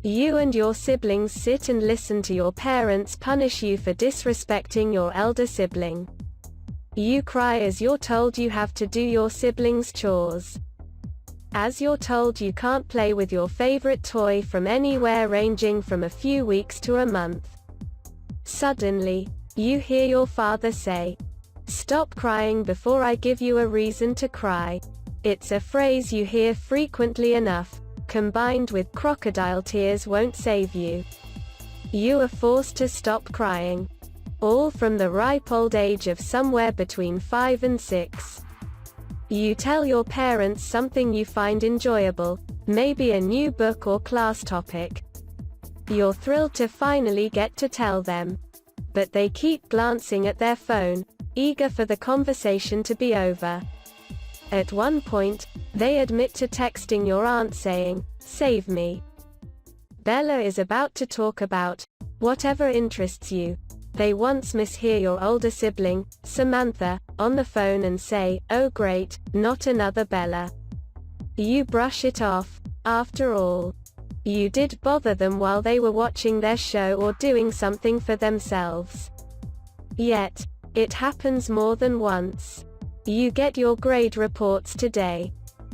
You and your siblings sit and listen to your parents punish you for disrespecting your elder sibling. You cry as you're told you have to do your siblings' chores. As you're told you can't play with your favorite toy from anywhere ranging from a few weeks to a month. Suddenly, you hear your father say, "Stop crying before I give you a reason to cry." It's a phrase you hear frequently enough, combined with crocodile tears won't save you. You are forced to stop crying. All from the ripe old age of somewhere between 5 and 6. You tell your parents something you find enjoyable, maybe a new book or class topic. You're thrilled to finally get to tell them. But they keep glancing at their phone, eager for the conversation to be over. At one point, they admit to texting your aunt saying, "Save me." Bella is about to talk about whatever interests you. They once mishear your older sibling, Samantha, on the phone and say, "Oh great, not another Bella." You brush it off. After all, you did bother them while they were watching their show or doing something for themselves. Yet, it happens more than once. You get your grade reports today.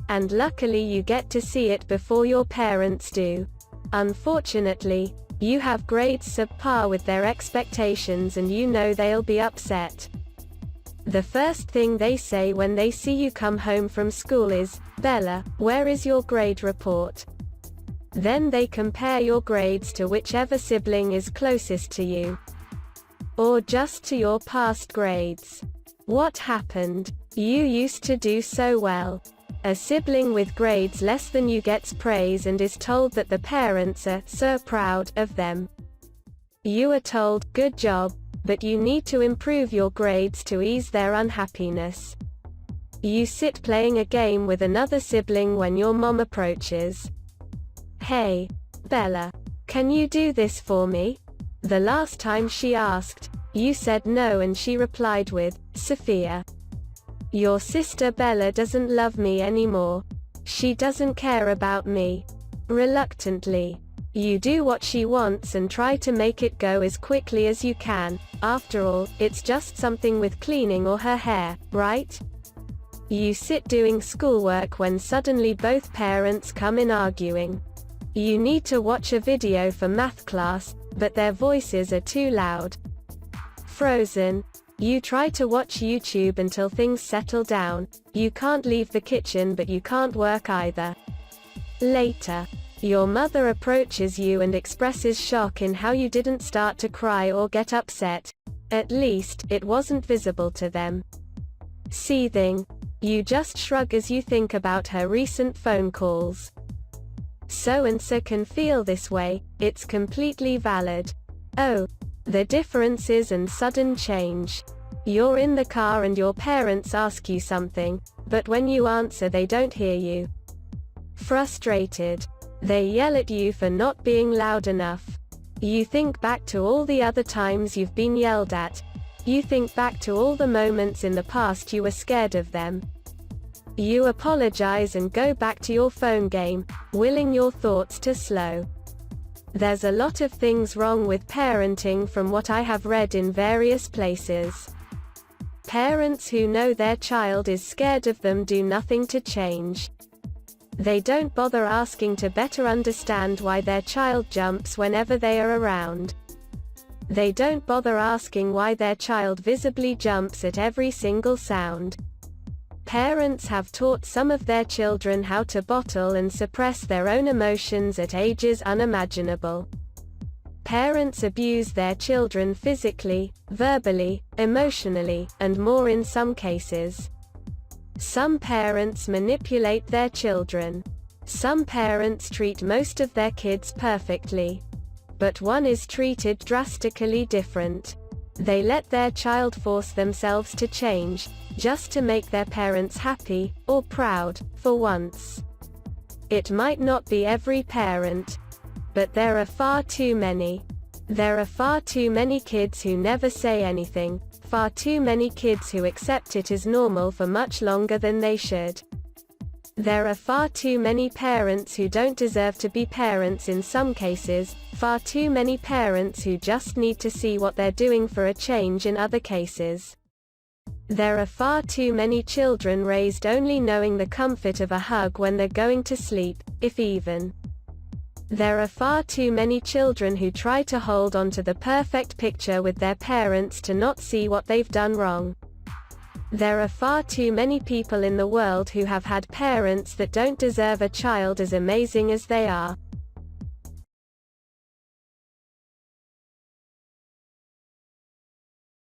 And luckily you get to see it before your parents do. Unfortunately, you have grades subpar with their expectations and you know they'll be upset. The first thing they say when they see you come home from school is, "Bella, where is your grade report?" Then they compare your grades to whichever sibling is closest to you. Or just to your past grades. What happened? You used to do so well. A sibling with grades less than you gets praise and is told that the parents are so proud of them. You are told, "Good job, but you need to improve your grades to ease their unhappiness." You sit playing a game with another sibling when your mom approaches. "Hey, Bella, can you do this for me?" The last time she asked, you said no and she replied with, "Sophia, your sister Bella doesn't love me anymore. She doesn't care about me." Reluctantly, you do what she wants and try to make it go as quickly as you can. After all, it's just something with cleaning or her hair, right? You sit doing schoolwork when suddenly both parents come in arguing. You need to watch a video for math class, but their voices are too loud. Frozen. You try to watch YouTube until things settle down. You can't leave the kitchen but you can't work either. Later, your mother approaches you and expresses shock in how you didn't start to cry or get upset. At least, it wasn't visible to them. Seething. You just shrug as you think about her recent phone calls. So-and-so can feel this way, it's completely valid. Oh, the differences and sudden change. You're in the car and your parents ask you something, but when you answer they don't hear you. Frustrated. They yell at you for not being loud enough. You think back to all the other times you've been yelled at. You think back to all the moments in the past you were scared of them. You apologize and go back to your phone game, willing your thoughts to slow. There's a lot of things wrong with parenting from what I have read in various places. Parents who know their child is scared of them do nothing to change. They don't bother asking to better understand why their child jumps whenever they are around. They don't bother asking why their child visibly jumps at every single sound. Parents have taught some of their children how to bottle and suppress their own emotions at ages unimaginable. Parents abuse their children physically, verbally, emotionally, and more in some cases. Some parents manipulate their children. Some parents treat most of their kids perfectly. But one is treated drastically different. They let their child force themselves to change, just to make their parents happy, or proud, for once. It might not be every parent. But there are far too many. There are far too many kids who never say anything, far too many kids who accept it as normal for much longer than they should. There are far too many parents who don't deserve to be parents in some cases, far too many parents who just need to see what they're doing for a change in other cases. There are far too many children raised only knowing the comfort of a hug when they're going to sleep, if even. There are far too many children who try to hold on to the perfect picture with their parents to not see what they've done wrong. There are far too many people in the world who have had parents that don't deserve a child as amazing as they are.